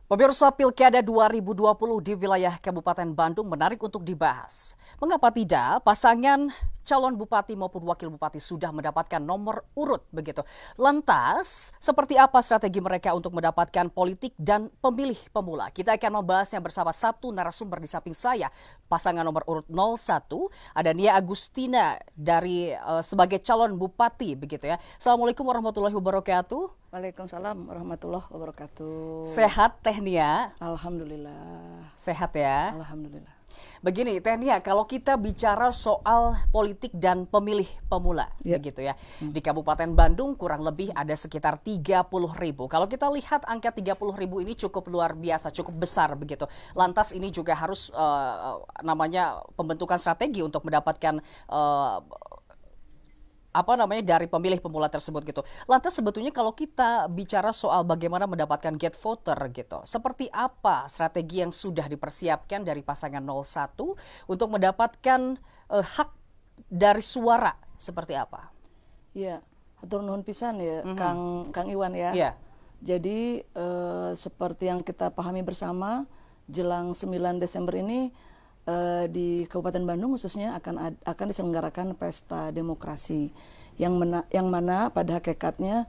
Pemirsa Pilkada 2020 di wilayah Kabupaten Bandung menarik untuk dibahas. Mengapa tidak pasangan calon bupati maupun wakil bupati sudah mendapatkan nomor urut begitu. Lantas, seperti apa strategi mereka untuk mendapatkan politik dan pemilih pemula? Kita akan membahasnya bersama satu narasumber di samping saya. Pasangan nomor urut 01, ada Nia Agustina dari sebagai calon bupati begitu ya. Assalamualaikum warahmatullahi wabarakatuh. Waalaikumsalam warahmatullahi wabarakatuh. Sehat Teh Nia? Alhamdulillah. Sehat ya? Alhamdulillah. Begini Teh Nia, kalau kita bicara soal politik dan pemilih pemula begitu ya. Di Kabupaten Bandung kurang lebih ada sekitar 30.000. Kalau kita lihat angka 30.000 ini cukup luar biasa, cukup besar begitu. Lantas ini juga harus namanya pembentukan strategi untuk mendapatkan dari pemilih pemula tersebut gitu. Lantas sebetulnya kalau kita bicara soal bagaimana mendapatkan get voter gitu, seperti apa strategi yang sudah dipersiapkan dari pasangan 01 untuk mendapatkan hak dari suara seperti apa? Iya, hatur nuhun pisan ya, Kang Iwan ya. Iya. Jadi seperti yang kita pahami bersama, jelang 9 Desember ini di Kabupaten Bandung khususnya akan diselenggarakan pesta demokrasi yang mana pada hakikatnya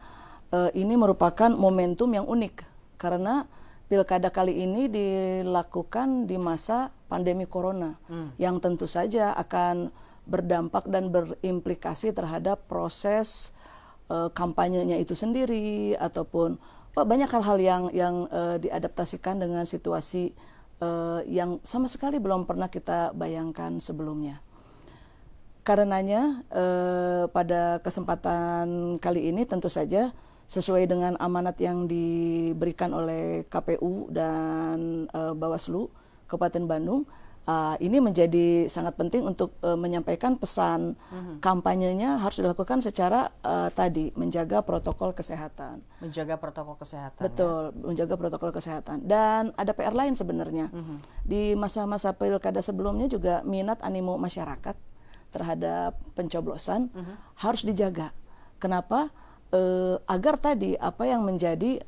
ini merupakan momentum yang unik karena pilkada kali ini dilakukan di masa pandemi corona yang tentu saja akan berdampak dan berimplikasi terhadap proses kampanyenya itu sendiri ataupun banyak hal-hal yang diadaptasikan dengan situasi yang sama sekali belum pernah kita bayangkan sebelumnya. Karenanya pada kesempatan kali ini tentu saja sesuai dengan amanat yang diberikan oleh KPU dan Bawaslu Kabupaten Bandung, ini menjadi sangat penting untuk menyampaikan pesan kampanyenya harus dilakukan secara tadi menjaga protokol kesehatan. Menjaga protokol kesehatan. Betul, ya? Menjaga protokol kesehatan. Dan ada PR lain sebenarnya. Di masa-masa pilkada sebelumnya juga minat animo masyarakat terhadap pencoblosan harus dijaga. Kenapa? Agar tadi apa yang menjadi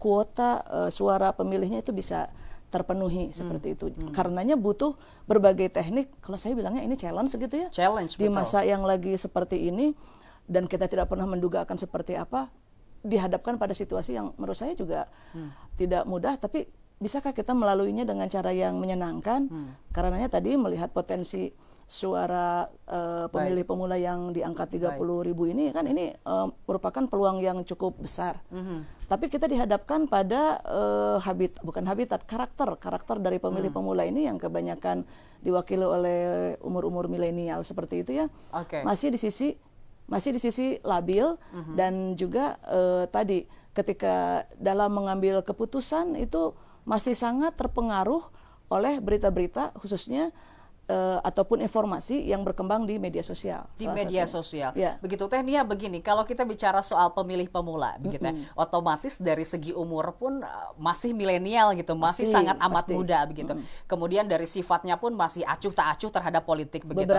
kuota suara pemilihnya itu bisa terpenuhi seperti itu. Karenanya butuh berbagai teknik. Kalau saya bilangnya ini challenge gitu ya. Challenge, di betul. masa yang lagi seperti ini dan kita tidak pernah menduga akan seperti apa, dihadapkan pada situasi yang menurut saya juga tidak mudah, tapi bisakah kita melaluinya dengan cara yang menyenangkan? Karenanya tadi melihat potensi suara pemilih pemula yang di angka 30.000 ini kan ini merupakan peluang yang cukup besar. Tapi kita dihadapkan pada karakter dari pemilih pemula ini yang kebanyakan diwakili oleh umur-umur milenial seperti itu ya. Masih di sisi labil dan juga tadi ketika dalam mengambil keputusan itu masih sangat terpengaruh oleh berita-berita khususnya ataupun informasi yang berkembang di media sosial. Di media sosial. Ya. Begitu Teh Nia, begini, kalau kita bicara soal pemilih pemula begitu ya, otomatis dari segi umur pun masih milenial gitu, masih sangat amat muda begitu. Kemudian dari sifatnya pun masih acuh tak acuh terhadap politik begitu.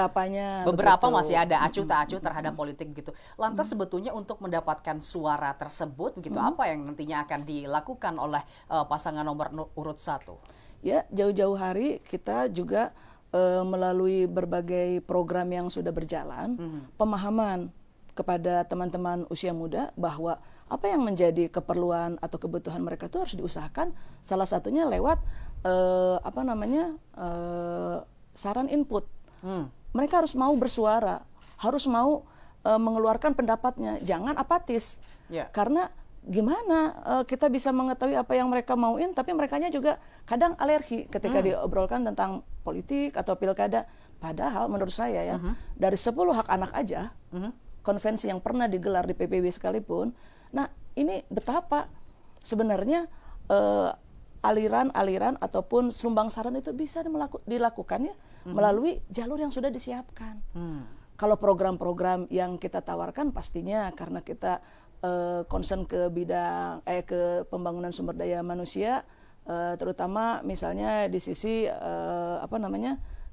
Beberapa masih ada acuh tak acuh terhadap politik gitu. Lantas sebetulnya untuk mendapatkan suara tersebut begitu, apa yang nantinya akan dilakukan oleh pasangan nomor urut 1? Ya, jauh-jauh hari kita juga melalui berbagai program yang sudah berjalan, pemahaman kepada teman-teman usia muda bahwa apa yang menjadi keperluan atau kebutuhan mereka itu harus diusahakan, salah satunya lewat saran input. Mereka harus mau bersuara, harus mau mengeluarkan pendapatnya, jangan apatis. Karena gimana kita bisa mengetahui apa yang mereka mauin, tapi merekanya juga kadang alergi ketika diobrolkan tentang politik atau pilkada. Padahal menurut saya ya, dari 10 hak anak aja, konvensi yang pernah digelar di PBB sekalipun, nah ini betapa sebenarnya aliran-aliran ataupun sumbang saran itu bisa dilakukan ya melalui jalur yang sudah disiapkan. Kalau program-program yang kita tawarkan pastinya karena kita concern ke bidang ke pembangunan sumber daya manusia, terutama misalnya di sisi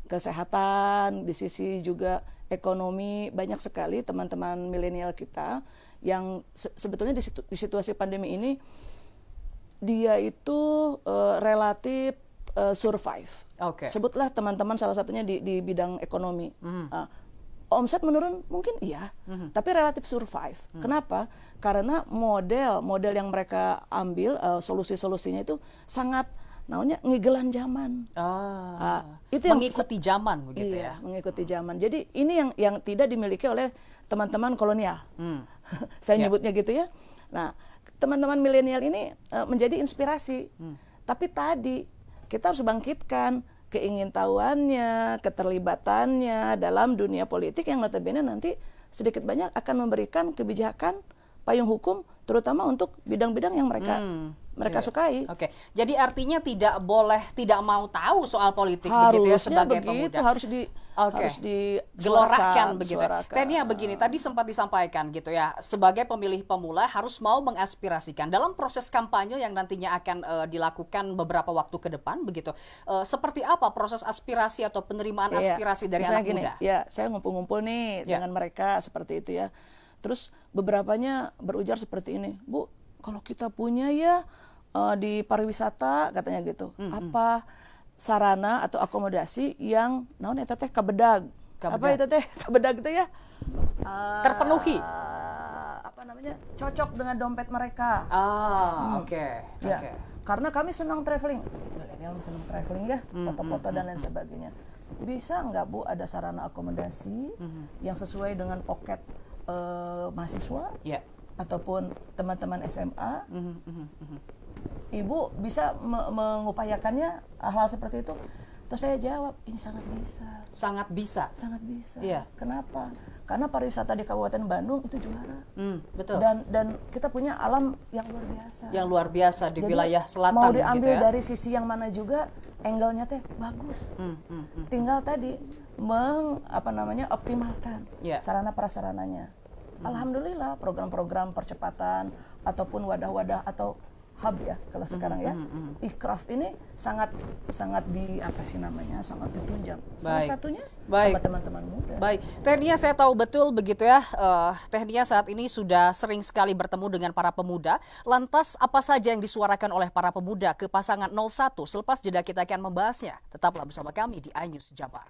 kesehatan, di sisi juga ekonomi, banyak sekali teman-teman milenial kita yang sebetulnya di situasi pandemi ini dia itu relatif survive. Oke. Sebutlah teman-teman salah satunya di bidang ekonomi. Omset menurun mungkin iya, tapi relatif survive. Kenapa? Karena model yang mereka ambil, solusi-solusinya itu sangat namanya ngigelan zaman. Itu yang mengikuti zaman begitu iya, mengikuti zaman. Jadi ini yang tidak dimiliki oleh teman-teman kolonial. Saya nyebutnya gitu ya. Nah, teman-teman milenial ini menjadi inspirasi. Tapi tadi kita harus bangkitkan keingintahuannya, keterlibatannya dalam dunia politik yang notabene nanti sedikit banyak akan memberikan kebijakan payung hukum terutama untuk bidang-bidang yang mereka sukai. Oke. Jadi artinya tidak boleh tidak mau tahu soal politik begitu ya sebagai pemuda. Harus digelorakan begitu. Tania begini, tadi sempat disampaikan gitu ya, sebagai pemilih pemula harus mau mengaspirasikan dalam proses kampanye yang nantinya akan dilakukan beberapa waktu ke depan begitu. Seperti apa proses aspirasi atau penerimaan aspirasi dari anak muda? Ya, saya ngumpul-ngumpul nih dengan mereka seperti itu ya. Terus beberapanya berujar seperti ini, Bu, kalau kita punya ya di pariwisata katanya gitu, apa sarana atau akomodasi yang naon eta teh kabedag. Apa itu teh kabedag itu ya? Terpenuhi. Apa namanya? Cocok dengan dompet mereka. Oke. Karena kami senang traveling. Milenial senang traveling ya, foto-foto dan lain sebagainya. Bisa nggak Bu ada sarana akomodasi yang sesuai dengan pocket mahasiswa ataupun teman-teman SMA? Ibu bisa mengupayakannya hal-hal seperti itu? Terus saya jawab, ini sangat bisa. Sangat bisa? Sangat bisa. Iya. Kenapa? Karena pariwisata di Kabupaten Bandung itu juara. Betul. Dan kita punya alam yang luar biasa. Yang luar biasa di wilayah selatan. Mau diambil gitu ya? dari sisi yang mana juga, angle-nya teh bagus. Tinggal tadi optimalkan sarana prasarananya. Alhamdulillah program-program percepatan ataupun wadah-wadah atau hub ya kalau sekarang ya, Ikraf ini sangat sangat ditunjang. Salah satunya sama teman-teman muda. Baik, Tania saya tahu betul begitu ya, Tania saat ini sudah sering sekali bertemu dengan para pemuda. Lantas apa saja yang disuarakan oleh para pemuda ke pasangan 01? Selepas jeda kita akan membahasnya. Tetaplah bersama kami di iNews Jabar.